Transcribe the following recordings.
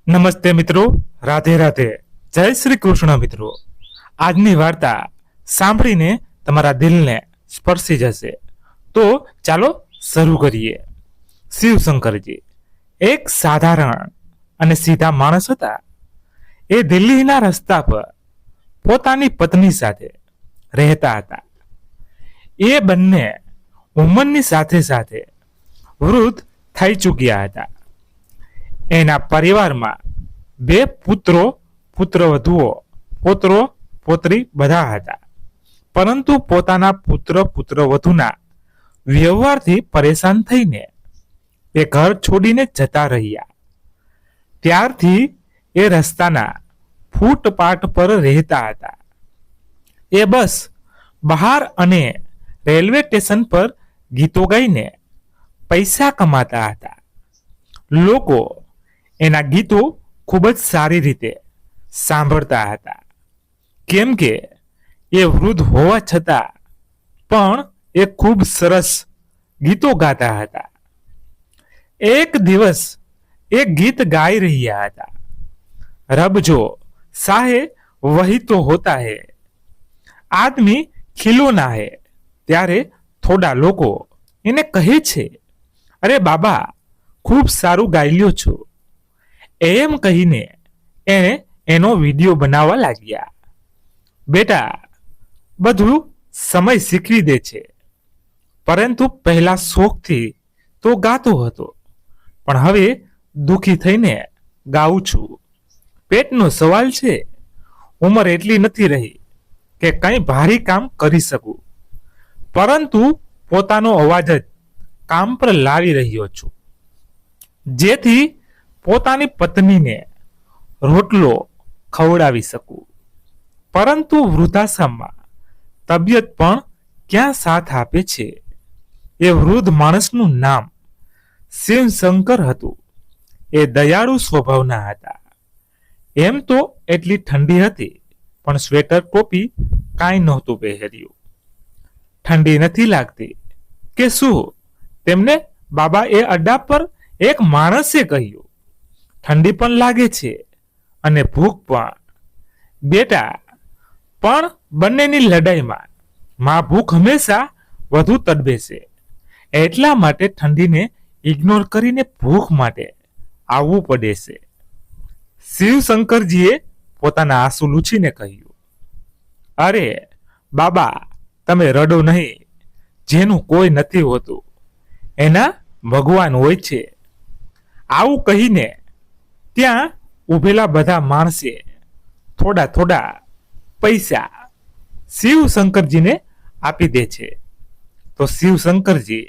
નમસ્તે મિત્રો, રાધે રાધે, જય શ્રી કૃષ્ણ મિત્રો. આજની વાર્તા સાંભળીને તમારા દિલને સ્પર્શી જશે. તો ચાલો શરૂ કરીએ. શિવશંકરજી એક સાધારણ અને સીધા માણસ હતા. એ દિલ્હીના રસ્તા પર પોતાની પત્ની સાથે રહેતા હતા. એ બંને ઉંમરની સાથે સાથે વૃદ્ધ થઈ ચૂક્યા હતા. એના પરિવારમાં બે પુત્રો પુત્રવધુઓ પોત્રો પોત્રી બધા હતા. પરંતુ પોતાના પુત્ર પુત્રવધુના વ્યવહારથી પરેશાન થઈને એ ઘર છોડીને જતા રહ્યા. ત્યારથી એ રસ્તાના ફૂટપાથ પર રહેતા હતા. એ બસ બહાર અને રેલવે સ્ટેશન પર ગીતો ગાઈને પૈસા કમાતા હતા. લોકો એના ગીતો ખૂબ જ સારી રીતે સાંભળતા હતા, કેમ કે એ વૃદ્ધ હોવા છતાં પણ એ ખૂબ સરસ ગીતો ગાતા હતા. એક દિવસ એ ગીત ગાઈ રહ્યા હતા, રબ જો સાહે વહી તો હોતા હૈ, આદમી ખિલોના હૈ. ત્યારે થોડા લોકો એને કહે છે, અરે બાબા, ખૂબ સારું ગાઈ લ્યો છો. એમ કહીને એણે એનો વિડીયો બનાવવા લાગ્યા. બેટા, બધું સમય શીખવી દે છે. પરંતુ પહેલા શોખથી તો ગાતો હતો, પણ હવે દુઃખી થઈને ગાઉં છું. પેટનો સવાલ છે. ઉંમર એટલી નથી રહી કે કંઈ ભારી કામ કરી શકું, પરંતુ પોતાનો અવાજ જ કામ પર લાવી રહ્યો છું, જેથી પોતાની પત્નીને રોટલો ખવડાવી શકું. પરંતુ વૃદ્ધાશ્રમમાં તબિયત પણ ક્યાં સાથ આપે છે. એ વૃદ્ધ માણસનું નામ શિવશંકર હતું. એ દયાળુ સ્વભાવના હતા. એમ તો એટલી ઠંડી હતી, પણ સ્વેટર ટોપી કાંઈ નહોતું પહેર્યું. ઠંડી નથી લાગતી કે શું? તેમને બાબા એ અડ્ડા પર એક માણસે કહ્યું. ઠંડી પણ લાગે છે અને ભૂખ પણ. બેટા, પણ બંનેની લડાઈમાં માં ભૂખ હંમેશા વધુ તડબે છે. એટલા માટે ઠંડીને ઇગ્નોર કરીને ભૂખ માટે આવવું પડે છે. શિવશંકરજીએ પોતાના આંસુ લૂછીને કહ્યું, અરે બાબા, તમે રડો નહીં. જેનું કોઈ નથી હોતું એના ભગવાન હોય છે. આવું કહીને ત્યાં ઉભેલા બધા માણસે થોડા થોડા પૈસા શિવશંકરજીને આપી દે છે. તો શિવશંકરજી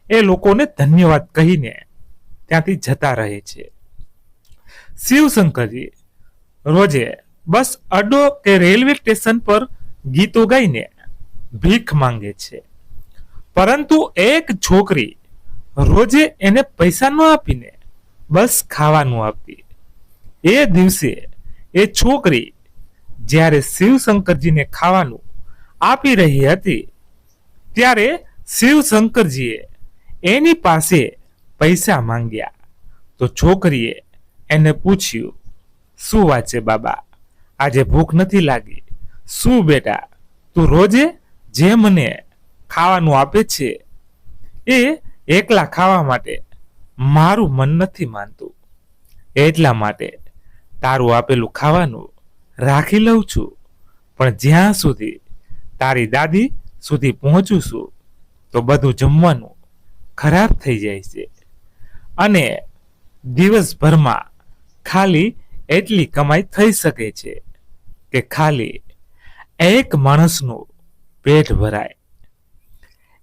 એ લોકોને ધન્યવાદ કહીને ત્યાંથી જતા રહે છે. શિવશંકરજી રોજે બસ અડ્ડો કે રેલવે સ્ટેશન પર ગીતો ગાઈને ભીખ માંગે છે. પરંતુ એક છોકરી રોજે એને પૈસા ન આપીને બસ ખાવાનું આપતી. એ દિવસે એ છોકરી જ્યારે શિવશંકરજીને ખાવાનું આપી રહી હતી, ત્યારે શિવશંકરજીએ એની પાસે પૈસા માંગ્યા. તો છોકરીએ એને પૂછ્યું, શું વાત છે બાબા, આજે ભૂખ નથી લાગી? શું બેટા, તું રોજે જે મને ખાવાનું આપે છે એ એકલા ખાવા માટે મારું મન નથી માનતું, એટલા માટે તારું આપેલું ખાવાનું રાખી લઉં છું. પણ જ્યાં સુધી તારી દાદી સુધી પહોંચું છું તો બધું જમવાનું ખરાબ થઈ જાય છે, અને દિવસભરમાં ખાલી એટલી કમાઈ થઈ શકે છે કે ખાલી એક માણસનું પેટ ભરાય.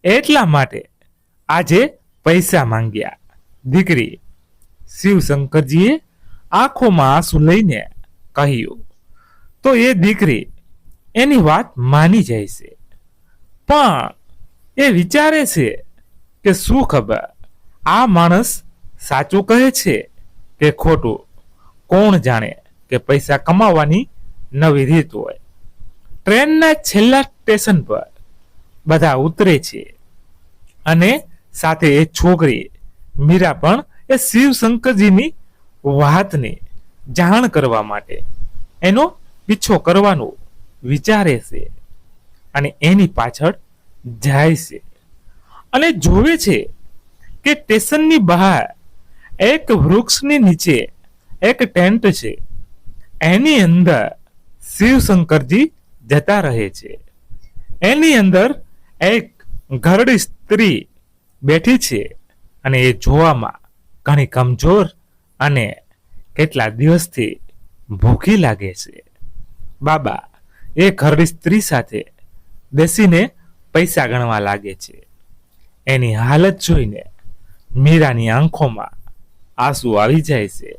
એટલા માટે આજે પૈસા માંગ્યા. દીકરી, શિવશંકરજીએ આંખોમાં આંસુ લઈને કહ્યું. તો એ દીકરી એની વાત માની જાય છે, પણ એ વિચારે છે કે શું ખબર આ માણસ સાચું કહે છે કે ખોટું. કોણ જાણે કે પૈસા કમાવાની નવી રીત હોય. ટ્રેનના છેલ્લા સ્ટેશન પર બધા ઉતરે છે, અને સાથે એ છોકરી મીરા પણ એ શિવશંકરજીની વાતને જાણ કરવા માટે એનો પીછો કરવાનું વિચારે છે અને એની પાછળ જાય છે અને જોવે છે કે સ્ટેશનની બહાર એક વૃક્ષની નીચે એક ટેન્ટ છે. એની અંદર શિવશંકરજી જતા રહે છે. એની અંદર એક ઘરડી સ્ત્રી બેઠી છે અને એ જોવામાં ઘણી કમજોર અને કેટલા દિવસથી ભૂખી લાગે છે. બાબા એ ઘરડી સ્ત્રી સાથે બેસીને પૈસા ગણવા લાગે છે. એની હાલત જોઈને મીરાની આંખોમાં આંસુ આવી જાય છે.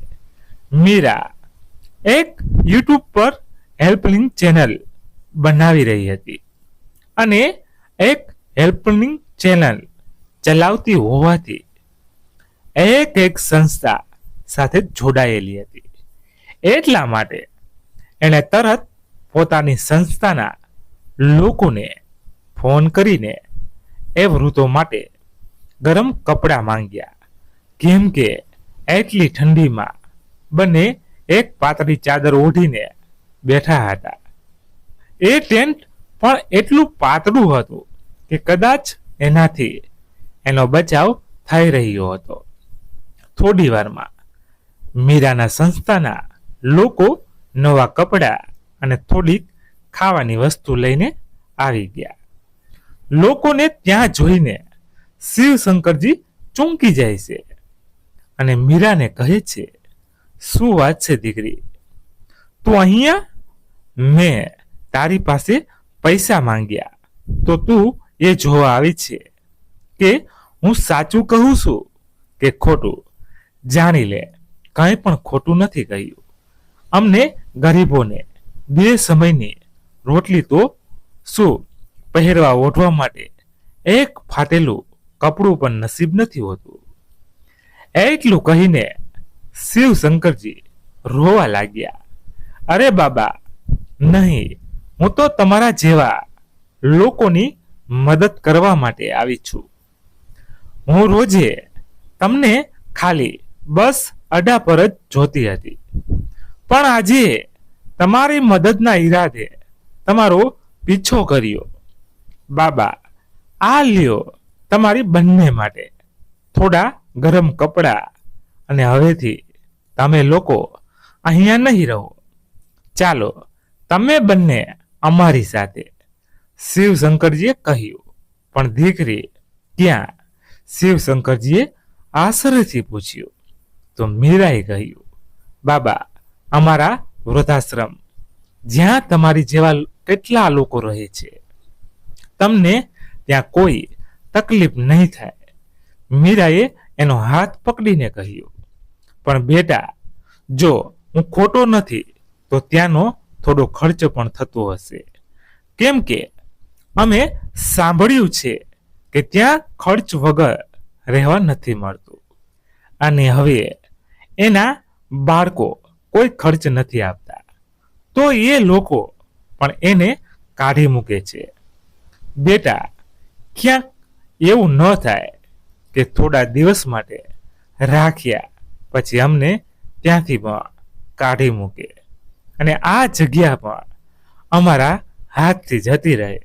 મીરા એક યુટ્યુબ પર હેલ્પલાઇન ચેનલ બનાવી રહી હતી અને એક હેલ્પલાઇન ચેનલ ચલાવતી હોવાથી એક સંસ્થા સાથે જોડાયેલી હતી. એટલા માટે એણે તરત પોતાની સંસ્થાના લોકોને ફોન કરીને એ વૃદ્ધો માટે ગરમ કપડાં માંગ્યા, કેમ કે એટલી ઠંડીમાં બંને એક પાતળી ચાદર ઓઢીને બેઠા હતા. એ ટેન્ટ પણ એટલું પાતળું હતું કે કદાચ એનાથી એનો બચાવ થઈ રહ્યો હતો. થોડી વારમાં મીરાના સંસ્થાના લોકો નવા કપડાં અને થોડીક ખાવાની વસ્તુ લઈને આવી ગયા. લોકોને ત્યાં જોઈને શિવશંકરજી ચોંકી જાય છે અને મીરાને કહે છે, શું વાત છે દીકરી, તું અહીંયા? મેં તારી પાસે પૈસા માંગ્યા તો તું એ જોવા આવી છે કે હું સાચું કહું છું કે ખોટું. જાણી લે, કંઈ પણ ખોટું નથી કહ્યું. અમને ગરીબોને 2 સમયની રોટલી તો શું પહેરવા ઓઢવા માટે એક ફાટેલું કપડું પણ નસીબ નથી હોતું. એટલું કહીને શિવશંકરજી રોવા લાગ્યા. અરે બાબા, નહીં, હું તો તમારા જેવા લોકોની મદદ કરવા માટે આવી છું. હું રોજે તમને ખાલી બસ અડા પર જ જોતી હતી, પણ આજે તમારી મદદના ઈરાદે તમારો પીછો કર્યો. બાબા, આ લ્યો તમારી બંને માટે થોડા ગરમ કપડાં, અને હવેથી તમે લોકો અહીંયા નહીં રહો. ચાલો તમે બંને અમારી સાથે. શિવશંકરજીએ કહ્યું. પણ દીકરી ક્યાં? શિવશંકરજીએ આશ્ચર્યથી પૂછ્યું. તો મીરાએ કહ્યું, બાબા, અમારા વૃદ્ધાશ્રમ, જ્યાં તમારી જેવા કેટલા લોકો રહે છે. તમને ત્યાં કોઈ તકલીફ નહીં થાય. મીરાએ એનો હાથ પકડીને કહ્યું, પણ બેટા, જો હું ખોટો નથી તો ત્યાંનો થોડો ખર્ચ પણ થતો હશે, કેમ કે અમે સાંભળ્યું છે કે ત્યાં ખર્ચ વગર રહેવા નથી મળતું, અને હવે એના બાળકો કોઈ ખર્ચ નથી આપતા, તો એ લોકો પણ એને કાઢી મૂકે છે. બેટા, ક્યાંક એવું ન થાય કે થોડા દિવસ માટે રાખ્યા પછી અમને ત્યાંથી પણ કાઢી મૂકે અને આ જગ્યા પણ અમારા હાથથી જતી રહે.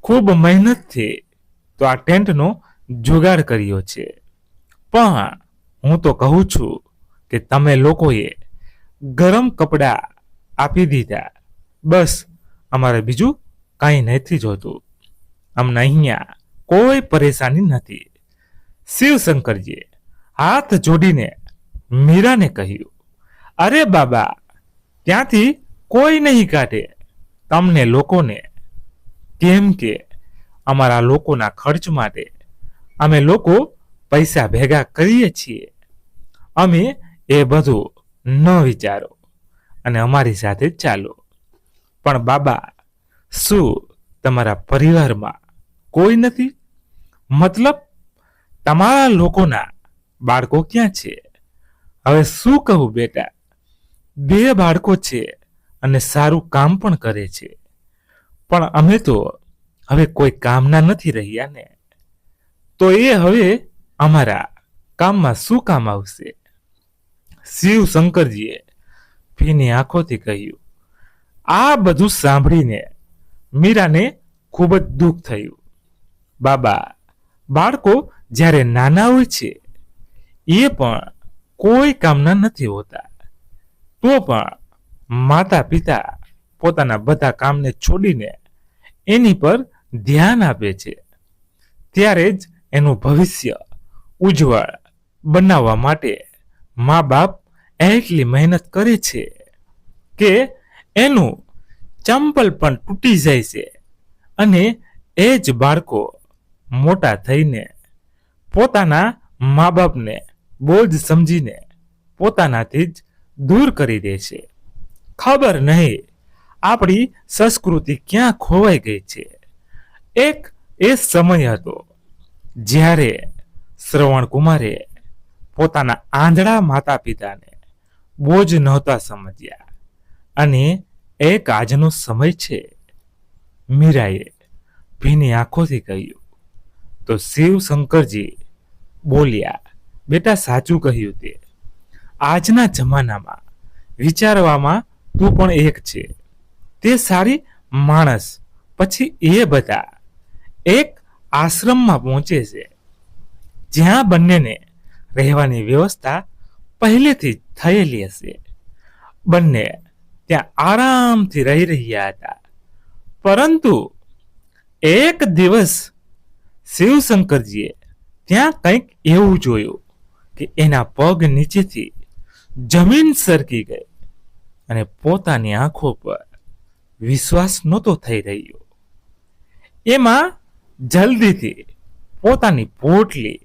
ખૂબ મહેનતથી તો આ ટેન્ટનો જુગાડ કર્યો છે, પણ હું તો કહું છું કે તમે લોકોએ ગરમ કપડાં આપી દીધા, બસ અમારે બીજું કંઈ નથી જોતું. અમને અહીંયા કોઈ પરેશાની નથી. શિવશંકરજીએ હાથ જોડીને મીરાને કહ્યું, અરે બાબા, ત્યાંથી કોઈ નહીં કાઢે તમને લોકોને, કેમ કે અમારા લોકોના ખર્ચ માટે અમે લોકો પૈસા ભેગા કરીએ છીએ. અમે એ બધું ન વિચારો અને અમારી સાથે ચાલો. પણ બાબા, શું તમારા પરિવારમાં કોઈ નથી? મતલબ તમારા લોકોના બાળકો ક્યાં છે? હવે શું કહું બેટા, 2 બાળકો છે અને સારું કામ પણ કરે છે, પણ અમે તો હવે કોઈ કામના નથી રહ્યા ને, તો એ હવે અમારા કામમાં શું કામ આવશે? શિવ શંકરજીએ ભીની આંખોથી કહ્યું. આ બધું સાંભળીને મીરાને ખૂબ જ દુઃખ થયું. બાબા, બાળકો જ્યારે નાના હોય છે એ પણ કોઈ કામના નથી હોતા, તો પણ માતા પિતા પોતાના બધા કામને છોડીને એની પર ધ્યાન આપે છે. ત્યારે જ એનું ભવિષ્ય ઉજ્જવળ બનાવવા માટે મા બાપ એટલી મહેનત કરે છે કે એનું ચંપલ પણ તૂટી જાય છે, અને એ જ બાળકો મોટા થઈને પોતાના મા બાપને બોજ સમજીને પોતાનાથી જ દૂર કરી દે છે. ખબર નહીં આપણી સંસ્કૃતિ ક્યાં ખોવાઈ ગઈ છે. એક એ સમય હતો જ્યારે શ્રવણ કુમારે પોતાના આંધળા માતા પિતાને બોજ નહોતા સમજ્યા, અને એક આજનો સમય છે. મીરાએ ભીની આંખોથી કહ્યું. તો શિવ શંકરજી બોલ્યા, બેટા, સાચું કહ્યું તે. આજના જમાનામાં વિચારવામાં તું પણ એક છે. તે સારી માણસ પછી એ બધા એક આશ્રમમાં પહોંચે છે, જ્યાં બંનેને રહેવાની વ્યવસ્થા પહેલેથી જ થયેલી હશે. બંને ત્યાં આરામથી રહી રહ્યા હતા. પરંતુ એક દિવસ શિવશંકરજીએ ત્યાં કંઈક એવું જોયું કે એના પગ નીચેથી જમીન સરકી ગઈ, અને પોતાની આંખો પર વિશ્વાસ નહોતો થઈ રહ્યો. એમાં જલ્દીથી પોતાની પોટલી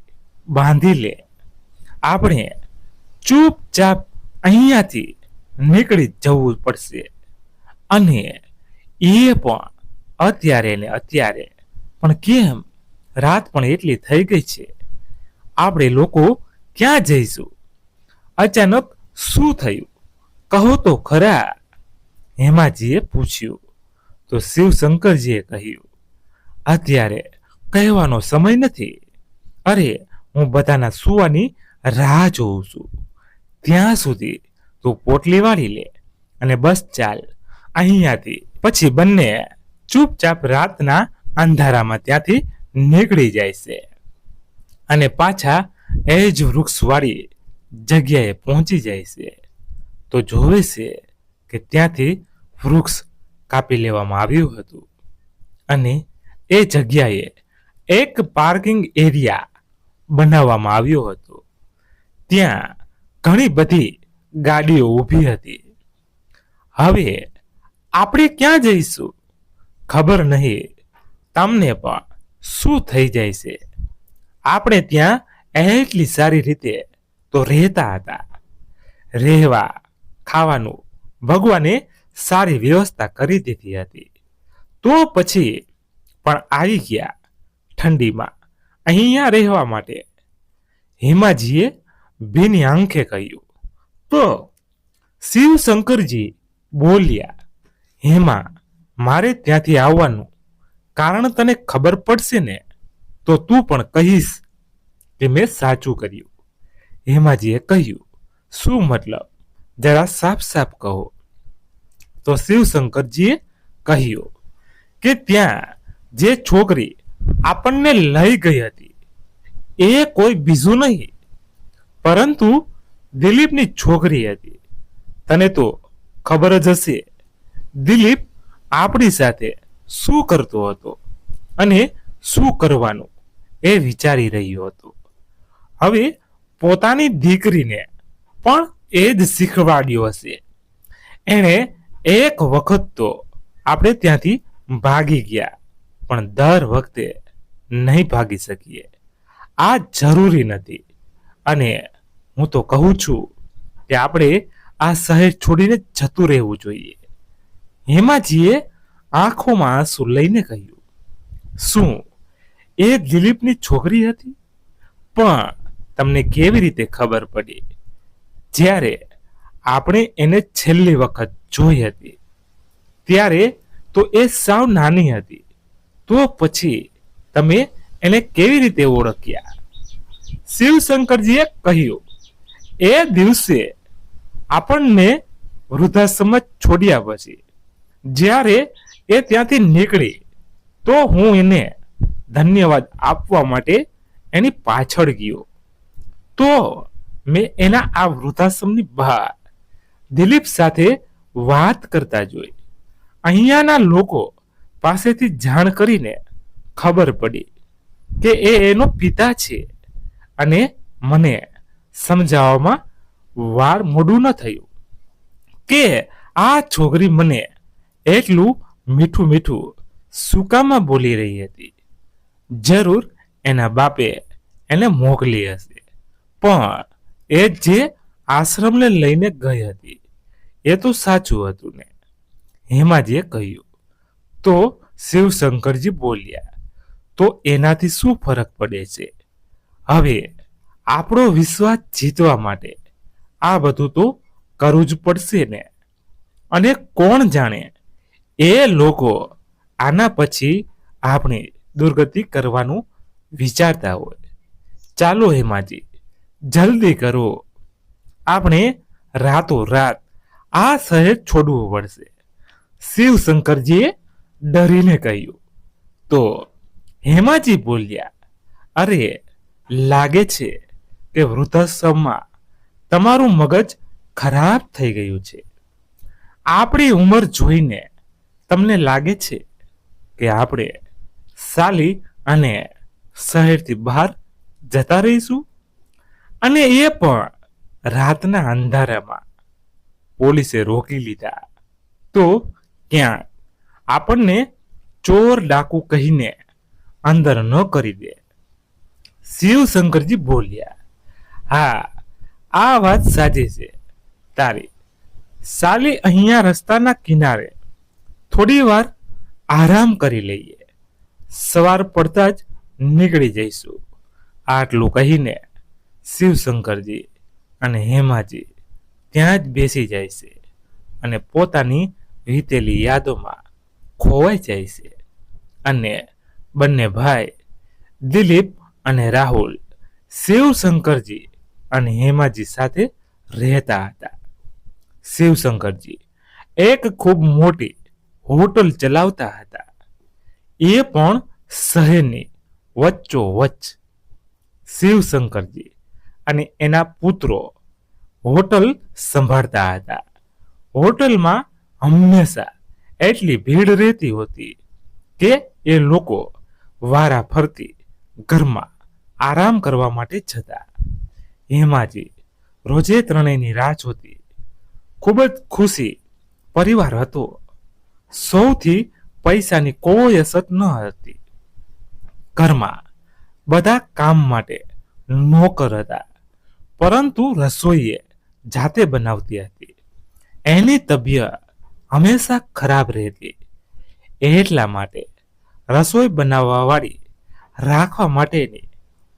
બાંધી લે. આપણે ચૂપચાપ અહીંયાથી નીકળી જવું પડશે, અને એ પણ અત્યારે ને અત્યારે. પણ કેમ? રાત પણ એટલી થઈ ગઈ છે. આપણે લોકો ક્યાં જઈશું? અચાનક શું થયું? કહો તો ખરા, હેમાજીએ પૂછ્યું. તો શિવશંકરજીએ કહ્યું, અત્યારે કહેવાનો સમય નથી. અરે, હું બધાના સુવાની રાહ જોઉં છું. ત્યાં સુધી તું પોટલી વાળી લે અને બસ ચાલ અહીંયાથી. પછી બંને ચૂપચાપ રાતના અંધારામાં ત્યાંથી નીકળી જાય છે, અને પાછા એ જ વૃક્ષવાળી જગ્યાએ પહોંચી જાય છે. તો જોવે છે કે ત્યાંથી વૃક્ષ કાપી લેવામાં આવ્યું હતું, અને એ જગ્યાએ એક પાર્કિંગ એરિયા બનાવવામાં આવ્યો હતો. ત્યાં ઘણી બધી ગાડીઓ ઊભી હતી. હવે આપણે ક્યાં જઈશું? ખબર નહીં તમને પણ શું થઈ જાય છે. આપણે ત્યાં એટલી સારી રીતે તો રહેતા હતા. રહેવા ખાવાનું ભગવાને સારી વ્યવસ્થા કરી દીધી હતી. તો પછી પણ આવી ગયા ઠંડીમાં અહીંયા રહેવા માટે. હેમાજીએ ભીની આંખે કહ્યું. તો શિવશંકરજી બોલ્યા, હેમા, મારે ત્યાંથી આવવાનું કારણ તને ખબર પડશે ને, તો તું પણ કહીશ કે મેં સાચું કર્યું. હેમાજીએ કહ્યું, શું મતલબ? જરા સાફ સાફ કહો. તો શિવશંકરજીએ કહ્યું કે ત્યાં જે છોકરી આપણને લઈ ગઈ હતી એ કોઈ બીજું નહીં પરંતુ દિલીપની છોકરી હતી. તને તો ખબર જ હશે દિલીપ આપણી સાથે શું કરતો હતો અને શું કરવાનું એ વિચારી રહ્યો હતો. હવે પોતાની દીકરીને પણ એ જ શીખવાડ્યો હશે. એણે એક વખત તો આપણે ત્યાંથી ભાગી ગયા, પણ દર વખતે નહીં ભાગી શકીએ. આ જરૂરી નથી, અને હું તો કહું છું કે આપણે આ શહેર છોડીને જતું રહેવું જોઈએ. હેમાજીએ આંખોમાં આંસુ લઈને કહ્યું, શું એ દિલીપની છોકરી હતી? પણ તમને કેવી રીતે ખબર પડી? જ્યારે આપણે એને છેલ્લી વખત જોઈ હતી ત્યારે તો એ સાવ નાની હતી. તો પછી તમે એને કેવી રીતે ઓળખ્યા? શિવશંકરજીએ કહ્યું, એ દિવસે આપણને વૃદ્ધાશ્રમ છોડ્યા પછી જ્યારે એ ત્યાંથી નીકળી તો હું એને ધન્યવાદ આપવા માટે એની પાછળ ગયો. તો મેં એના આ વૃદ્ધાશ્રમની બહાર દિલીપ સાથે વાત કરતા જોઈ. અહીંયાના લોકો પાસેથી જાણ કરીને ખબર પડી કે એ એનો પિતા છે અને મને સમજાવવામાં વાર મોડું ન થયું કે આ છોકરી મને એટલું મીઠું મીઠું સુકામાં બોલી રહી હતી. જરૂર એના બાપે એને મોકલી હશે, પણ એ જે આશ્રમને લઈને ગઈ હતી એ તો સાચું હતું ને, હેમાજીએ કહ્યું. તો શિવશંકરજી બોલ્યા, તો એનાથી શું ફરક પડે છે? હવે આપણો વિશ્વાસ જીતવા માટે આ બધું તો કરવું જ પડશે ને. અને કોણ જાણે એ લોકો આના પછી આપણી દુર્ગતિ કરવાનું વિચારતા હોય. ચાલો હેમાજી, જલ્દી કરો, આપણે રાતોરાત આ શહેર છોડવું પડશે, શિવશંકરજીએ ડરીને કહ્યું. તો હેમાજી બોલ્યા, અરે લાગે છે કે વૃદ્ધાશ્રમમાં તમારું મગજ ખરાબ થઈ ગયું છે. આપણી ઉંમર જોઈને તમને લાગે છે કે આપણે સાલી અને શહેરથી બહાર જતા રહીશું, અને એ પણ રાતના અંધારામાં. પોલીસે રોકી લીધા તો ક્યાંક આપણને ચોર ડાકુ કહીને અંદર ન કરી દે. શિવશંકરજી બોલ્યા, હા, આ વાત સાચી છે તારી. સાલી અહીંયા રસ્તાના કિનારે થોડી વાર આરામ કરી લઈએ, સવાર પડતા જ નીકળી જઈશું. આટલું કહીને શિવશંકરજી અને હેમાજી ત્યાં જ બેસી જાય છે અને પોતાની વીતેલી યાદોમાં ખોવાઈ જાય છે. અને બંને ભાઈ દિલીપ અને રાહુલ શિવશંકરજી અને હેમાજી સાથે રહેતા હતા. શિવશંકરજી એક ખૂબ મોટી હોટલ ચલાવતા હતા, એ પણ શહેરની વચ્ચોવચ્ચ. શિવશંકરજી અને એના પુત્રો હોટલ સંભાળતા હતા. હોટલમાં હંમેશા એટલી ભીડ રહેતી હતી કે એ લોકો વારા ફરતી ઘરમાં આરામ કરવા માટે જતા. હેમાજી રોજે ત્રણેયની રાહ જોતી. ખૂબ જ ખુશી પરિવાર હતો. સૌથી પૈસાની કોઈ અસર ન હતી. ઘરમાં બધા કામ માટે નોકર હતા, પરંતુ રસોઈએ જાતે બનાવતી હતી. એની તબિયત હંમેશા ખરાબ રહેતી, એટલા માટે રસોઈ બનાવવાવાળી રાખવા માટેની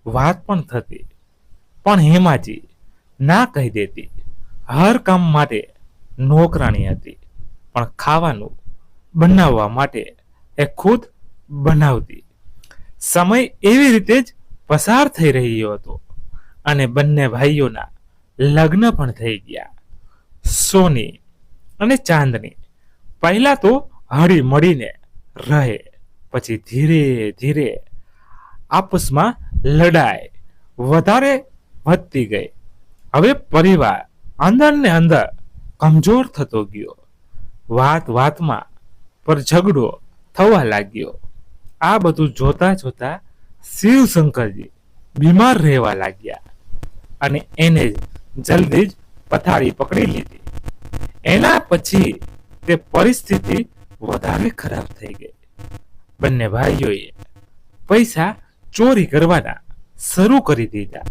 વાત પણ થતી, પણ હેમાજી ના કહી દેતી. હર કામ માટે નોકરાણી હતી, પણ ખાવાનું બનાવવા માટે એ ખુદ બનાવતી. સમય એવી રીતે જ પસાર થઈ રહ્યો હતો અને બંને ભાઈઓના લગ્ન પણ થઈ ગયા. સોની અને ચાંદની પહેલા તો હળી મળીને રહે, પછી ધીરે ધીરે આપસમાં લડાઈ વધારે વધતી ગઈ. હવે પરિવાર અંદર ને અંદર કમજોર થતો ગયો. વાત વાતમાં પર ઝઘડો થવા લાગ્યો. આ બધું જોતા જોતા શિવશંકરજી બીમાર રહેવા લાગ્યા અને એને જલ્દી જ પથારી પકડી લીધી. એના પછી તે પરિસ્થિતિ વધારે ખરાબ થઈ ગઈ. બંને ભાઈઓએ પૈસા ચોરી કરવાના શરૂ કરી દીધા,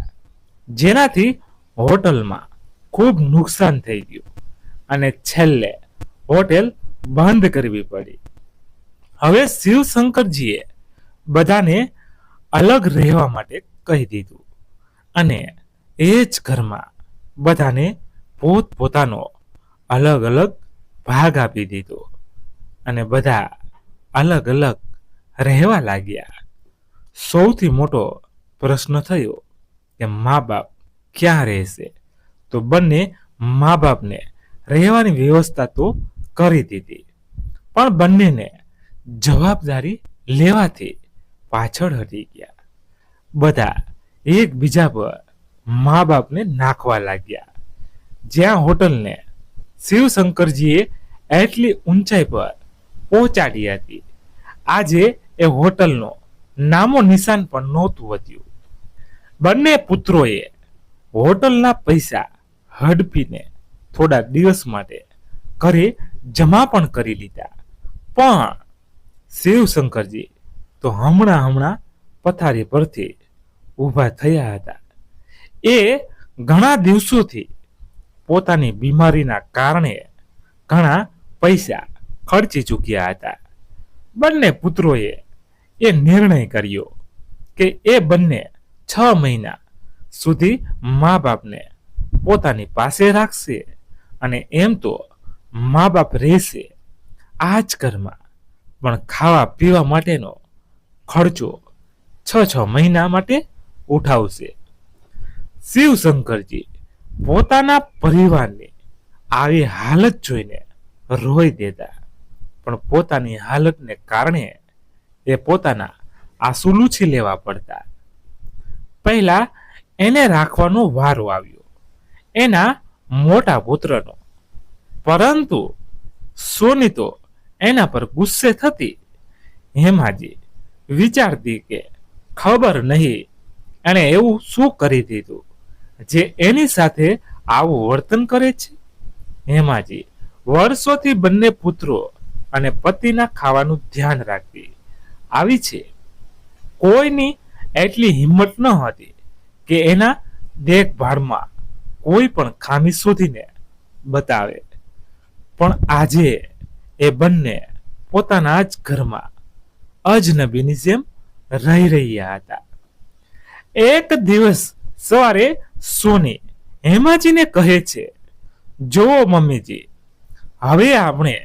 જેનાથી હોટલમાં ખૂબ નુકસાન થઈ ગયું અને છેલ્લે હોટેલ બંધ કરવી પડી. હવે શિવશંકરજીએ બધાને અલગ રહેવા માટે કહી દીધું અને એ જ ઘરમાં બધાને પોતપોતાનો અલગ અલગ ભાગ આપી દીધો અને બધા અલગ અલગ રહેવા લાગ્યા. સૌથી મોટો પ્રશ્ન થયો કે મા બાપ ક્યાં રહેશે? તો બંને મા બાપને રહેવાની વ્યવસ્થા તો કરી દીધી, પણ બંનેને જવાબદારી લેવાથી પાછળ હટી ગયા. બધા એકબીજા પર મા બાપને નાખવા લાગ્યા. જ્યાં હોટલને શિવશંકરજીએ એટલી ઊંચાઈ પર પહોંચાડી હતી, આજે એ હોટલનો નામો નિશાન પણ નહોતું વધ્યું. બંને પુત્રોએ હોટલના પૈસા હડપીને થોડા દિવસ માટે ઘરે જમા પણ કરી લીધા. પણ શિવશંકરજી તો હમણાં પથારી પરથી ઊભા થયા હતા. એ ઘણા દિવસોથી પોતાની બીમારીના કારણે ઘણા પૈસા ખર્ચી ચૂક્યા હતા. બંને પુત્રોએ એ નિર્ણય કર્યો કે એ બંને 6 મહિના સુધી મા બાપને પોતાની પાસે રાખશે અને એમ તો મા બાપ રહેશે આ જ ઘરમાં, પણ ખાવા પીવા માટેનો ખર્ચો 6 મહિના માટે ઉઠાવશે. શિવશંકરજી પોતાના પરિવારની આવી હાલત જોઈને રોઈ દેતા, પણ પોતાની હાલતને કારણે એ પોતાના આંસુ લૂછી લેવા પડતા. પહેલા એને રાખવાનો વારો આવ્યો એના મોટા પુત્રનો, પરંતુ સોની તો એના પર ગુસ્સે થતી. હેમાજી વિચારતી કે ખબર નહીં એણે એવું શું કરી દીધું જે એની સાથે આવું વર્તન કરે છે. હેમાજી વર્ષોથી બંને પુત્રો અને પતિના ખાવાનું ધ્યાન રાખતી આવી છે. કોઈની એટલી હિંમત ન હતી કે એના દેખભાળમાં કોઈ પણ ખામી શોધીને બતાવે, પણ આજે એ બંને પોતાના જ ઘરમાં અજનબીની જેમ રહી રહ્યા હતા. એક દિવસ સવારે સોની હેમાજીને કહે છે, જુઓ મમ્મીજી, હવે આપણે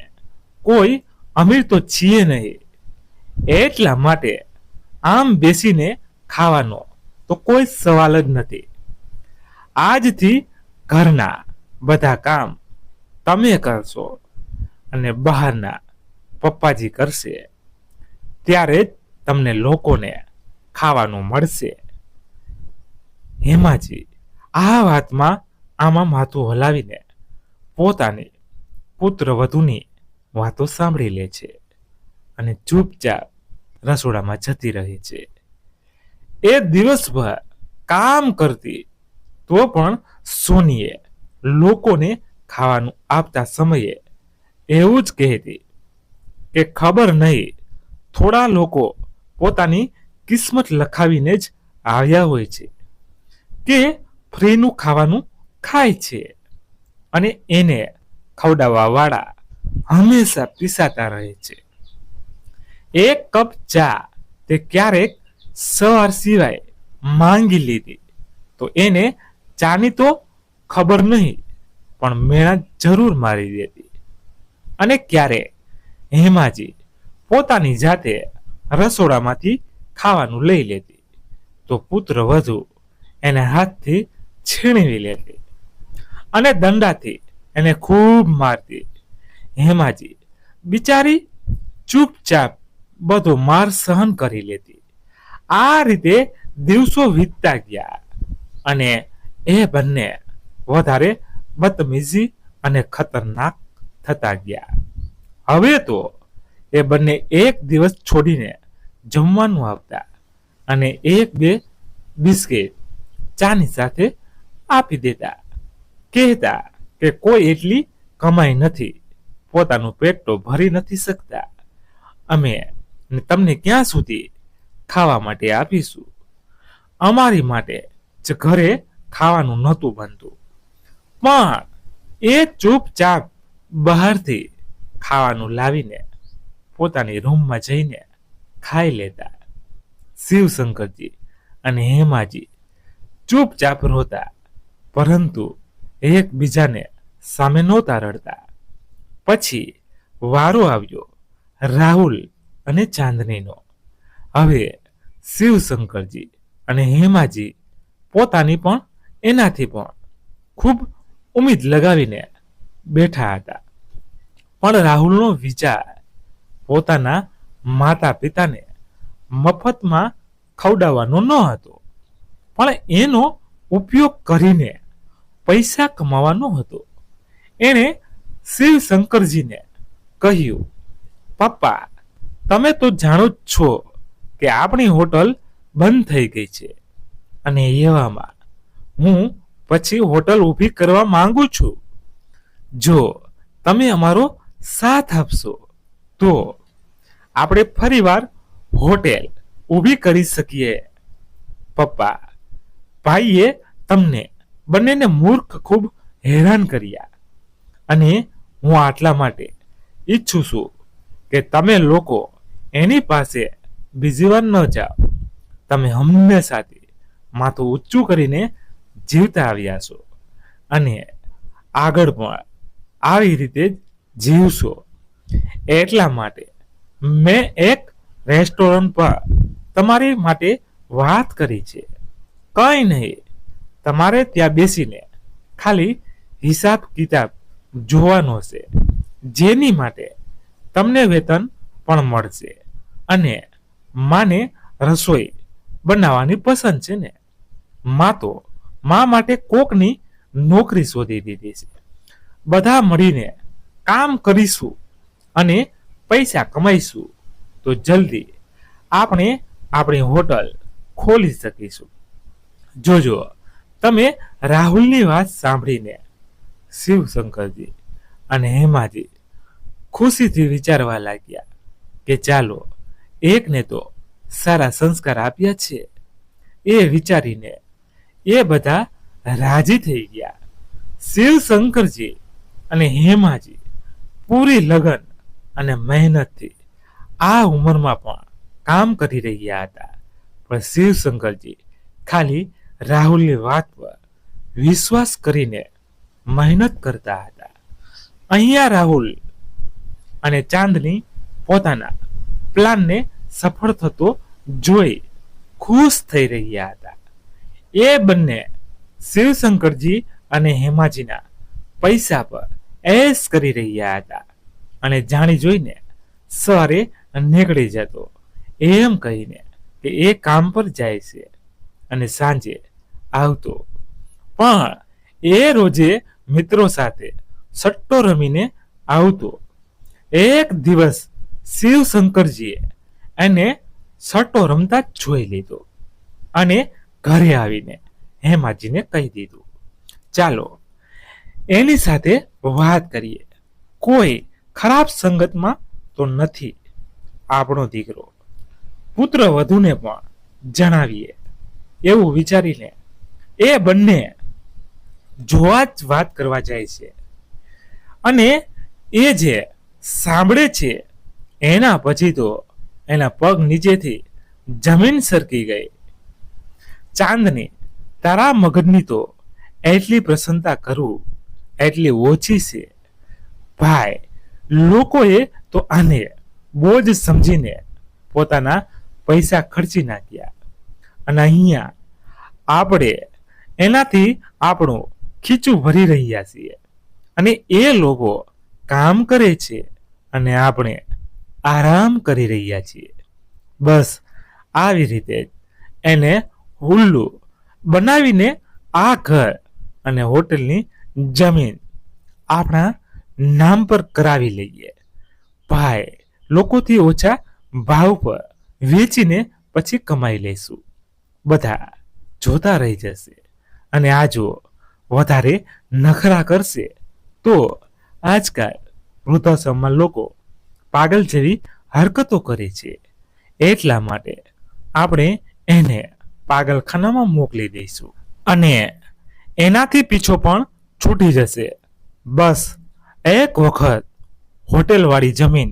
કોઈ અમીર તો છીએ નહીં, એટલા માટે આમ બેસીને ખાવાનો તો કોઈ સવાલ જ નથી. આજથી ઘરના બધા કામ તમે કરશો અને બહારના પપ્પાજી કરશે, ત્યારે જ તમને લોકોને ખાવાનું મળશે. હેમાજી આ વાતમાં આમાં માથું હલાવીને પોતાની પુત્રવધૂની વાતો સાંભળી લે છે અને ચૂપચાપ રસોડામાં જતી રહે છે. એ દિવસભર કામ કરતી તો પણ સોનીએ લોકોને ખાવાનું આપતા સમયે એવું જ કહેતી કે ખબર નહીં, થોડા લોકો પોતાની કિસ્મત લખાવીને જ આવ્યા હોય છે કે ફ્રીનું ખાવાનું ખાય છે અને એને ખવડાવવા વાળા હંમેશા પીસાતા રહે છે. એક કપ ચા તે ક્યારેક સવાર સિવાય માંગી લીધી તો એને ચાની તો ખબર નહીં, પણ મેણા જરૂર મારી દેતી. અને ક્યારેક હેમાજી પોતાની જાતે રસોડામાંથી ખાવાનું લઈ લેતી તો પુત્ર વધુ એના હાથથી છીણવી લેતી અને દંડાથી એને ખૂબ મારતી. હેમાજી બિચારી ચૂપચાપ બધો માર સહન કરી લેતી. આ રીતે દિવસો વીતતા ગયા અને એ બંને વધારે બદતમીઝી અને ખતરનાક થતા ગયા. હવે તો એ બંને એક દિવસ છોડીને જમવાનું આપતા અને 1-2 બિસ્કિટ ચાની સાથે આપી દેતા, કહેતા કે કોઈ એટલી કમાઈ નથી, પોતાનું પેટ તો ભરી નથી શકતા, અમે તમને ક્યાં સુધી ખાવા માટે આપીશું. અમારી માટે જ ઘરે ખાવાનું નહોતું બનતું, પણ એ ચૂપચાપ બહારથી ખાવાનું લાવીને પોતાની રૂમમાં જઈને ખાઈ લેતા. શિવશંકરજી અને હેમાજી ચૂપચાપ રોતા, પરંતુ એકબીજાને સામે નહોતા રડતા. પછી વારો આવ્યો રાહુલ અને ચાંદનીનો. હવે શિવશંકરજી અને હેમાજી પોતાની પણ એનાથી પણ ખૂબ ઉમ્મીદ લગાવીને બેઠા હતા. પણ રાહુલનો વિચાર પોતાના માતા પિતાને મફતમાં ખવડાવવાનો ન હતો, પણ એનો ઉપયોગ કરીને પૈસા કમાવાનો હતો. એણે શિવશંકરજીને કહ્યું, પપ્પા, તમે તો જાણો જ છો કે આપણી હોટલ બંધ થઈ ગઈ છે, અને એવામાં હું પછી હોટલ ઊભી કરવા માંગુ છું. જો તમે અમારો સાથ આપશો તો આપણે ફરીવાર હોટેલ ઊભી કરી શકીએ. પપ્પા, ભાઈએ તમને બંનેને મૂર્ખ ખૂબ હેરાન કર્યા, અને હું આટલા માટે ઈચ્છું છું કે તમે લોકો એની પાસે બીજી વાર ન જાઓ. તમે હંમેશાથી માથું ઊંચું કરીને જીવતા આવ્યા છો, અને આગળ પણ આવી રીતે જ જીવશો. એટલા માટે મેં એક રેસ્ટોરન્ટ પર તમારી માટે વાત કરી છે. કંઈ નહીં, તમારે ત્યાં બેસીને ખાલી હિસાબ કિતાબ જોવાનો છે, જેની માટે તમને વેતન પણ મળશે, અને માને રસોઈ બનાવવાની પસંદ છે ને. તો મા માટે કોકની નોકરી શોધી દીધી છે. બધા મળીને કામ કરીશું અને પૈસા કમાઈશું, તો જલ્દી આપણે આપણી હોટલ ખોલી શકીશું. જોજો. તમે રાહુલની વાત સાંભળીને શિવશંકરજી અને હેમાજી ખુશીથી વિચારવા લાગ્યા કે ચાલો, એકને તો સારા સંસ્કાર આપ્યા છે. એ વિચારીને એ બધા રાજી થઈ ગયા. શિવશંકરજી અને હેમાજી પૂરી લગન અને મહેનતથી આ ઉંમરમાં પણ કામ કરી રહ્યા હતા. પણ શિવશંકરજી ખાલી રાહુલની વાત પર વિશ્વાસ કરીને મહેનત કરતા હતા. અહીંયા રાહુલ અને ચાંદની પોતાના પ્લાનને સફળ થતો જોઈ ખુશ થઈ રહ્યા હતા. એ બંને શિવશંકરજી અને હેમાજીના પૈસા પર એશ કરી રહ્યા હતા, અને જાણી જોઈને સવારે નીકળી જતો એમ કહીને કે એ કામ પર જાય છે અને સાંજે આવતો. પણ એ રોજે મિત્રો સાથે સટ્ટો રમીને આવતો. એક દિવસ શિવશંકરજીએ એને સટ્ટો રમતા જ જોઈ લીધો, અને ઘરે આવીને હેમાજીને કહી દીધું, ચાલો એની સાથે વાત કરીએ. કોઈ ખરાબ સંગતમાં તો નથી આપણો દીકરો, પુત્ર વધુને પણ જણાવીએ. એવું વિચારીને એ બંને જોવા જ વાત કરવા જાય છે, અને એ જે સાંભળે છે એના પછી તો એના પગ નીચેથી જમીન સરકી ગઈ. ચાંદની, તારા મગજની તો એટલી પ્રસન્નતા કરું એટલી ઓછી છે ભાઈ. લોકોએ તો આને બોજ સમજીને પોતાના પૈસા ખર્ચી નાખ્યા, અને અહીંયા આપણે એનાથી આપણું ખીચું ભરી રહ્યા છીએ, અને એ લોકો કામ કરે છે અને આપણે આરામ કરી રહ્યા છીએ. બસ આવી રીતે જ એને હુલ્લું બનાવીને આ ઘર અને હોટલની જમીન આપણા નામ પર કરાવી લઈએ ભાઈ. લોકોથી ઓછા ભાવ પર વેચીને પછી કમાઈ લઈશું. બધા જોતા રહી જશે, અને આ જો વધારે નખરા કરશે તો આજકાલ વૃદ્ધાશ્રમમાં લોકો પાગલ જેવી હરકતો કરે છે. એટલા માટે આપણે એને પાગલખાનામાં મોકલી દઈશું, અને એનાથી પીછો પણ છૂટી જશે. બસ એક વખત હોટેલવાળી જમીન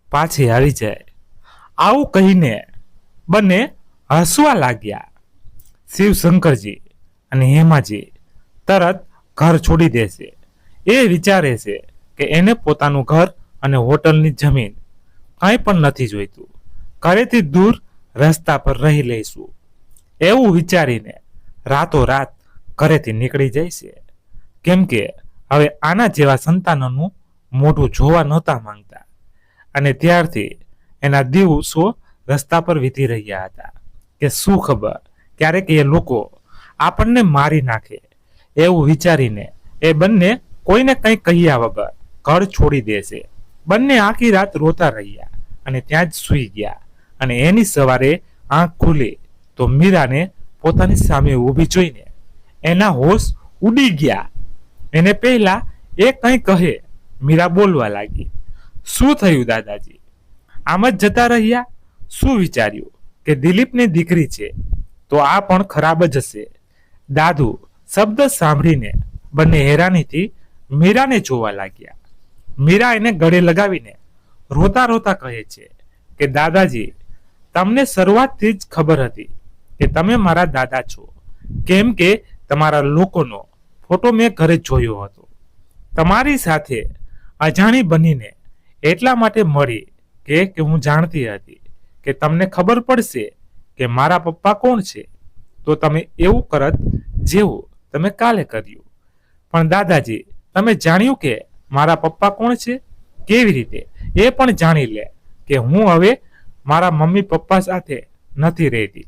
પાછી આવી જાય. આવું કહીને બંને હસવા લાગ્યા. શિવશંકરજી અને હેમાજી તરત ઘર છોડી દેશે. એ વિચારે છે કે એને પોતાનું ઘર અને હોટલની જમીન કંઈ પણ નથી જોઈતું. ઘરેથી દૂર રસ્તા પર રહી લઈશું. એવું વિચારીને રાતોરાત ઘરેથી નીકળી જાય છે. કેમ કે હવે આના જેવા સંતાનોનું મોઢું જોવા નહોતા માંગતા અને ત્યારથી એના દિવસો રસ્તા પર વીતી રહ્યા હતા કે શું ખબર ક્યારેક એ લોકો આપણને મારી નાખે એવું વિચારીને એ બંને કોઈને કંઈ કહ્યા વગર ઘર છોડી દેશે. બંને આખી રાત રોતા રહ્યા અને ત્યાં જ સૂઈ ગયા અને એની સવારે આંખ ખુલી તો મીરાને પોતાની સામે ઊભી જોઈને એના હોશ ઉડી ગયા. એને પહેલા એ કંઈ કહે મીરા બોલવા લાગી. શું થયું દાદાજી? આમ જ જતા રહ્યા? શું વિચાર્યું કે દિલીપની દીકરી છે તો આ પણ ખરાબ જ હશે? દાદુ શબ્દ સાંભળીને બંને હેરાનીથી મીરાને જોવા લાગ્યા. મીરા એને ગળે લગાવીને રોતા રોતા કહે છે કે દાદાજી, તમને શરૂઆતથી જ ખબર હતી કે તમે મારા દાદા છો, કેમ કે તમારા લોકોનો ફોટો મેં ઘરે જોયો હતો. તમારી સાથે અજાણી બનીને એટલા માટે મળી કે હું જાણતી હતી કે તમને ખબર પડશે કે મારા પપ્પા કોણ છે, તો તમે એવું કરત જેવું તમે કાલે કર્યું. પણ દાદાજી, તમે જાણ્યું કે મારા પપ્પા કોણ છે? કેવી રીતે? એ પણ જાણી લે કે હું હવે મારા મમ્મી પપ્પા સાથે નથી રહેતી.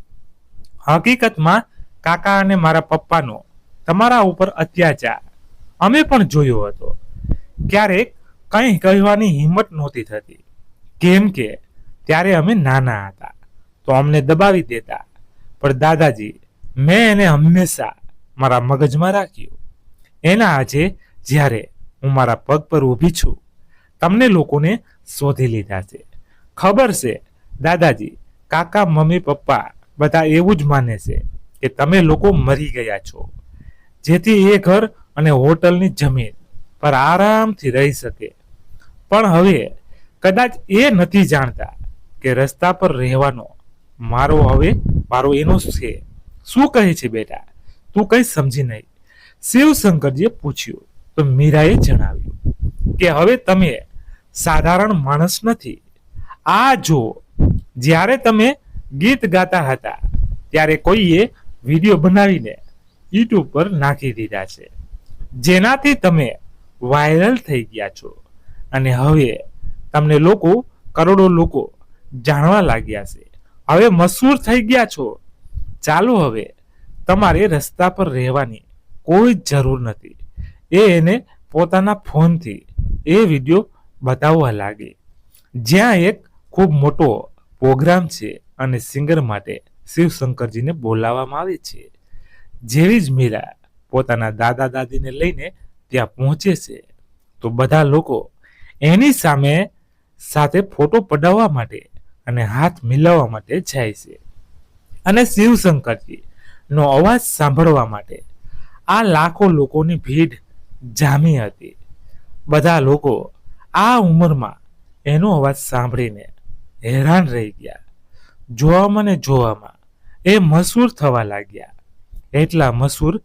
હકીકતમાં કાકા અને મારા પપ્પાનો તમારા ઉપર અત્યાચાર અમે પણ જોયો હતો. ક્યારેક કંઈ કહેવાની હિંમત નહોતી થતી, કેમ કે ત્યારે અમે નાના હતા તો અમને દબાવી દેતા. પણ દાદાજી, મેં એને હંમેશા મારા મગજમાં રાખ્યું. એના આજે જ્યારે હું મારા પગ પર ઊભી છું, તમને લોકોને શોધી લીધા છે. ખબર છે દાદાજી, કાકા મમ્મી પપ્પા બધા એવું જ માને છે કે તમે લોકો મરી ગયા છો, જેથી એ ઘર અને હોટલની જમીન પર આરામથી રહી શકે. પણ હવે કદાચ એ નથી જાણતા કે રસ્તા પર રહેવાનો મારો એનો છે. શું કહે છે બેટા? તું કંઈ સમજી નહીં? શિવશંકરજીએ પૂછ્યું તો મીરાએ જણાવ્યું કે હવે તમે સાધારણ માણસ નથી. આ જો, જ્યારે તમે ગીત ગાતા હતા ત્યારે કોઈએ વિડીયો બનાવીને યુટ્યુબ પર નાખી દીધા છે, જેનાથી તમે વાયરલ થઈ ગયા છો અને હવે તમને કરોડો લોકો જાણવા લાગ્યા છે. હવે મશહૂર થઈ ગયા છો. ચાલો, હવે તમારે રસ્તા પર રહેવાની કોઈ જરૂર નથી. એને પોતાના ફોનથી એ વિડીયો બતાવવા લાગે, જ્યાં એક ખૂબ મોટો પ્રોગ્રામ છે અને સિંગર માટે શિવશંકરજીને બોલાવવામાં આવે છે. જેવી જ મીરા પોતાના દાદા દાદીને લઈને ત્યાં પહોંચે છે તો બધા લોકો એની સાથે ફોટો પડાવવા માટે અને હાથ મિલાવવા માટે જાય છે અને શિવશંકરજીનો અવાજ સાંભળવા માટે આ લાખો લોકોની ભીડ જામી હતી. બધા લોકો આ ઉંમરમાં એનો અવાજ સાંભળીને હેરાન રહી ગયા. જોવામાં એ મશહૂર થવા લાગ્યા. એટલા મશહૂર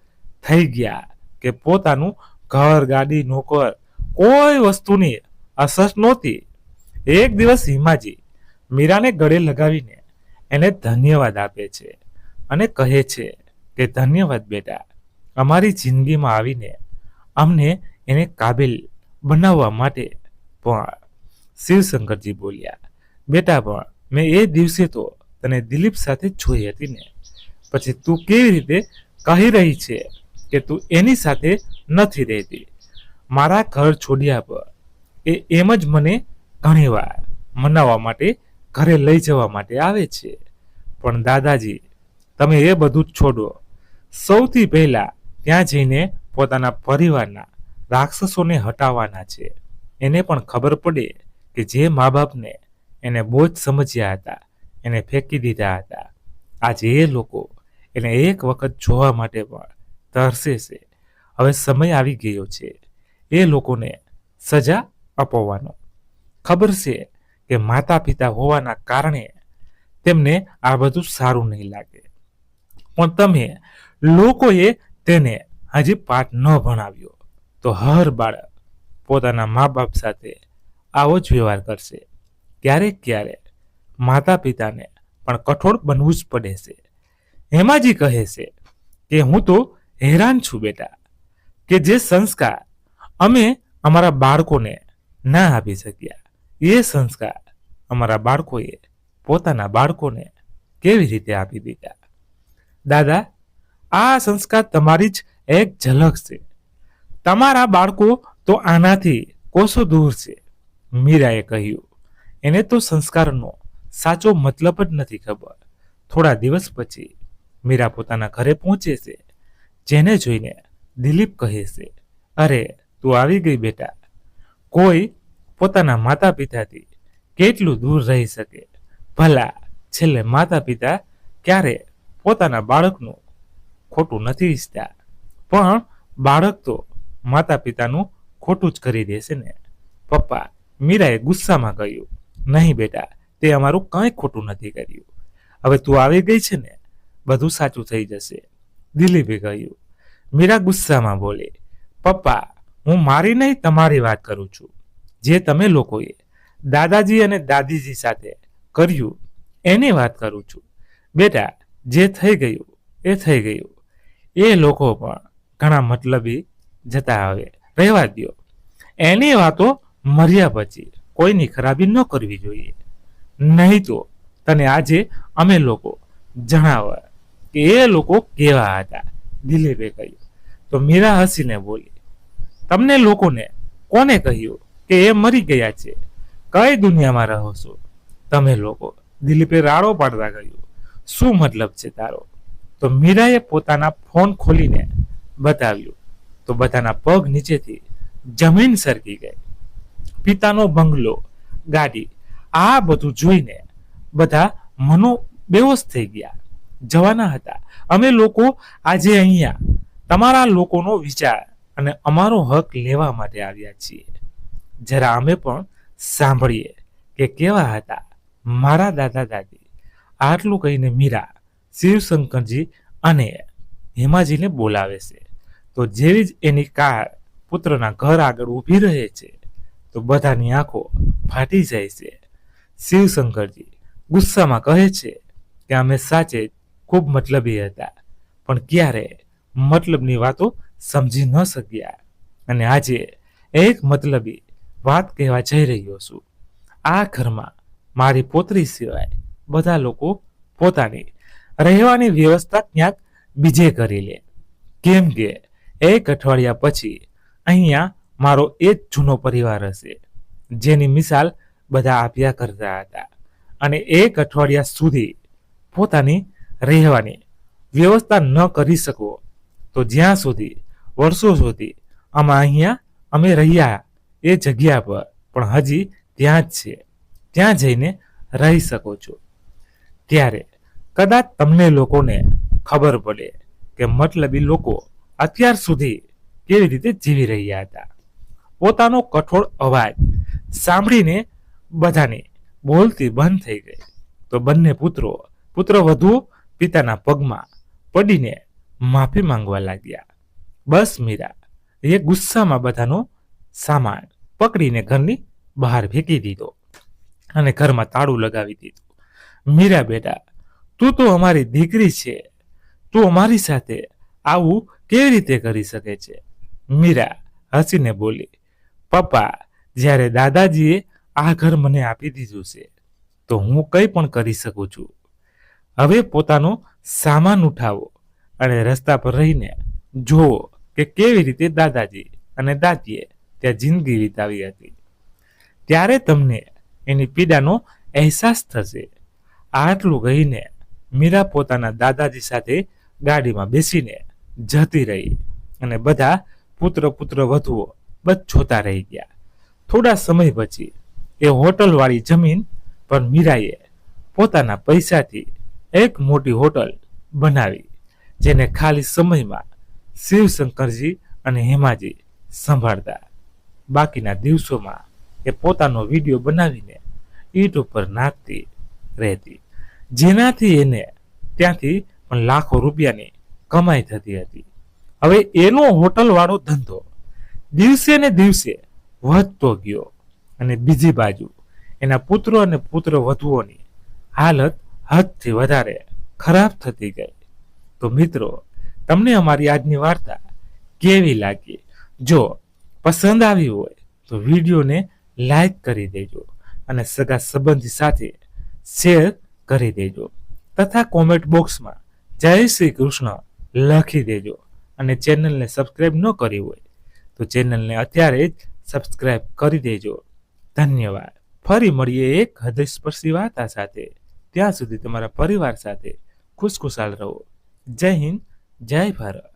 થઈ ગયા કે પોતાનું ઘર, ગાડી, નોકર કોઈ વસ્તુની અસર નહોતી. એક દિવસ હિમાજી મીરાને ગળે લગાવીને એને ધન્યવાદ આપે છે અને કહે છે કે ધન્યવાદ બેટા, અમારી જિંદગીમાં આવીને અમને એને કાબિલ બનાવવા માટે. પણ શિવશંકરજી બોલ્યા, બેટા, પણ મેં એ દિવસે તો તને દિલીપ સાથે જોઈ હતી ને, પછી તું કેવી રીતે કહી રહી છે કે તું એની સાથે નથી રહેતી? મારા ઘર છોડ્યા પર એ એમ જ મને ઘણીવાર મનાવવા માટે ઘરે લઈ જવા માટે આવે છે. પણ દાદાજી, તમે એ બધું જ છોડો. સૌથી પહેલા ત્યાં જઈને પોતાના પરિવારના રાક્ષસોને હટાવવાના છે. એને પણ ખબર પડે કે જે મા બાપને એને બોજ સમજ્યા હતા એને ફેંકી દીધા હતા, આજે એ લોકો એને એક વખત જોવા માટે પણ તરસે છે. હવે સમય આવી ગયો છે એ લોકોને સજા અપાવવાનો. ખબર છે કે માતા પિતા હોવાના કારણે તેમને આ બધું સારું નહીં લાગે, પણ તમે લોકોએ તેને હજી પાઠ ન ભણાવ્યો તો હર બાળક પોતાના મા બાપ સાથે આવો જ વ્યવહાર કરશે. ક્યારેક માતા પિતાને પણ કઠોર બનવું જ પડે છે. હેમાજી કહે છે કે હું તો હેરાન છું બેટા, કે જે સંસ્કાર અમે અમારા બાળકોને ના આપી શક્યા, એ સંસ્કાર અમારા બાળકોએ પોતાના બાળકોને કેવી રીતે આપી દીધા. દાદા, આ સંસ્કાર તમારી જ એક ઝલક છે. તમારા બાળકો તો આનાથી કોસો દૂર છે. મીરાએ કહ્યું, એને તો સંસ્કારનો સાચો મતલબ જ નથી ખબર. થોડા દિવસ પછી મીરા પોતાના ઘરે પહોંચે છે, જેને જોઈને દિલીપ કહે છે, અરે તું આવી ગઈ બેટા. કોઈ પોતાના માતા પિતાથી કેટલું દૂર રહી શકે? ભલા છેલ્લે માતા પિતા ક્યારે પોતાના બાળકનું ખોટું નથી ઈચ્છતા, પણ બાળક તો માતા પિતાનું ખોટું જ કરી દેશે ને. પપ્પા, મીરાએ ગુસ્સામાં કહ્યું, નહીં બેટા, તે અમારું કંઈ ખોટું નથી કર્યું. હવે તું આવી ગઈ છે ને, બધું સાચું થઈ જશે. દિલીપે કહ્યું. મીરા ગુસ્સામાં બોલી, પપ્પા, હું મારી નહીં તમારી વાત કરું છું. જે તમે લોકોએ દાદાજી અને દાદીજી સાથે કર્યું એની વાત કરું છું. બેટા, જે થઈ ગયું એ થઈ ગયું. એ લોકો પણ ઘણા મતલબી જતા હવે રહેવા દ્યો. એની વાતો મર્યા પછી કોઈની ખરાબી ન કરવી જોઈએ. નહીં તો તને આજે અમે લોકો જણાવવા કે એ લોકો કેવા હતા. દિલીપે કહ્યું. તો મીરા હસીને બોલી, તમને લોકોને કોને કહ્યું કે એ મરી ગયા છે? કઈ દુનિયામાં રહો છો તમે લોકો? દિલીપે રાડો પાડતા કહ્યું, શું મતલબ છે તારો? તો મીરાએ પોતાના ફોન ખોલીને બતાવ્યું તો બધાના પગ નીચેથી જમીન સરકી ગઈ. પિતાનો બંગલો, ગાડી, આ બધું જોઈને બધા મનો બેહોશ થઈ ગયા. જવાના હતા. અમે લોકો આજે અહીંયા તમારા લોકોનો વિચાર અને અમારો હક લેવા માટે આવ્યા છીએ. જરા અમે પણ સાંભળીએ કે કેવા હતા મારા દાદા દાદી. આટલું કહીને મીરા શિવશંકરજી અને હેમાજીને બોલાવે છે. તો જેવી જ એની કાર પુત્રના ઘર આગળ ઊભી રહે છે તો બધાની આંખો ફાટી જાય છે. શિવશંકરજી ગુસ્સામાં કહે છે કે અમે સાચે ખૂબ મતલબી હતા, પણ ક્યારે મતલબની વાતો સમજી ન શક્યા, અને આજે એક મતલબી વાત કહેવા જઈ રહ્યો છું. આ ઘરમાં મારી પોતરી સિવાય બધા લોકો પોતાની રહેવાની વ્યવસ્થા ક્યાંક બીજે કરી લે, કેમ કે એક અઠવાડિયા પછી અહીંયા મારો એ જ જૂનો પરિવાર હશે જેની મિસાલ બધા આપ્યા કરતા હતા, અને એક અઠવાડિયા સુધી પોતાની રહેવાની વ્યવસ્થા ન કરી શકો તો જ્યાં સુધી વર્ષો સુધી અહીંયા અમે રહ્યા એ જગ્યા પર પણ હજી ત્યાં જ છે, ત્યાં જઈને રહી શકો છો. ત્યારે કદાચ તમને લોકોને ખબર પડે કે મતલબી લોકો અત્યાર સુધી કેવી રીતે જીવી રહ્યા હતા. પોતાનો કઠોળ અવાજ સાંભળીને બધાની બોલતી બંધ થઈ ગઈ. તો બંને પુત્રવધુ પિતાના પગમાં પડીને માફી માંગવા લાગ્યા. બસ મીરા એ ગુસ્સામાં બધાનો સામાન પકડીને ઘરની બહાર ફેંકી દીધો અને ઘરમાં તાળું લગાવી દીધું. મીરા બેટા, તું તો અમારી દીકરી છે, તું અમારી સાથે આવું કેવી રીતે કરી શકે છે? મીરા હસીને બોલી, પપ્પા, જ્યારે દાદાજીએ આ ઘર મને આપી દીધું છે તો હું કંઈ પણ કરી શકું છું. હવે પોતાનો સામાન ઉઠાવો અને રસ્તા પર રહીને જુઓ કે કેવી રીતે દાદાજી અને દાદીએ ત્યાં જિંદગી વિતાવી હતી. ત્યારે તમને એની પીડાનો અહેસાસ થશે. આટલું કહીને મીરા પોતાના દાદાજી સાથે ગાડીમાં બેસીને જતી રહી અને બધા પુત્રવધુઓ બસ જોતા રહી ગયા. થોડા સમય પછી એ હોટલવાળી જમીન પર મીરાએ પોતાના પૈસાથી એક મોટી હોટલ બનાવી, જેને ખાલી સમયમાં શિવશંકરજી અને હેમાજી સંભાળતા. બાકીના દિવસોમાં એ પોતાનો વિડીયો બનાવીને યુટ્યુબ પર નાખતી રહેતી, જેનાથી એને ત્યાંથી પણ લાખો રૂપિયાની કમાઈ થતી હતી. હવે એનો હોટલવાળો ધંધો દિવસે ને દિવસે વધતો ગયો અને બીજી બાજુ એના પુત્રો અને પુત્રવધુઓની હાલત હદથી વધારે ખરાબ થતી ગઈ. તો મિત્રો, તમને અમારી આજની વાર્તા કેવી લાગી. જો પસંદ આવી હોય તો વિડીયોને લાઈક કરી દેજો અને સગા સંબંધી સાથે શેર કરી દેજો તથા કોમેન્ટ બોક્સમાં જય શ્રી કૃષ્ણ લખી દેજો. અને ચેનલને સબસ્ક્રાઇબ ન કરી હોય તો ચેનલને અત્યારે જ સબસ્ક્રાઇબ કરી દેજો. ધન્યવાદ. ફરી મળીએ એક હૃદયસ્પર્શી વાર્તા સાથે. ત્યાં સુધી તમારા પરિવાર સાથે ખુશખુશાલ રહો. જય હિન્દ, જય ભારત.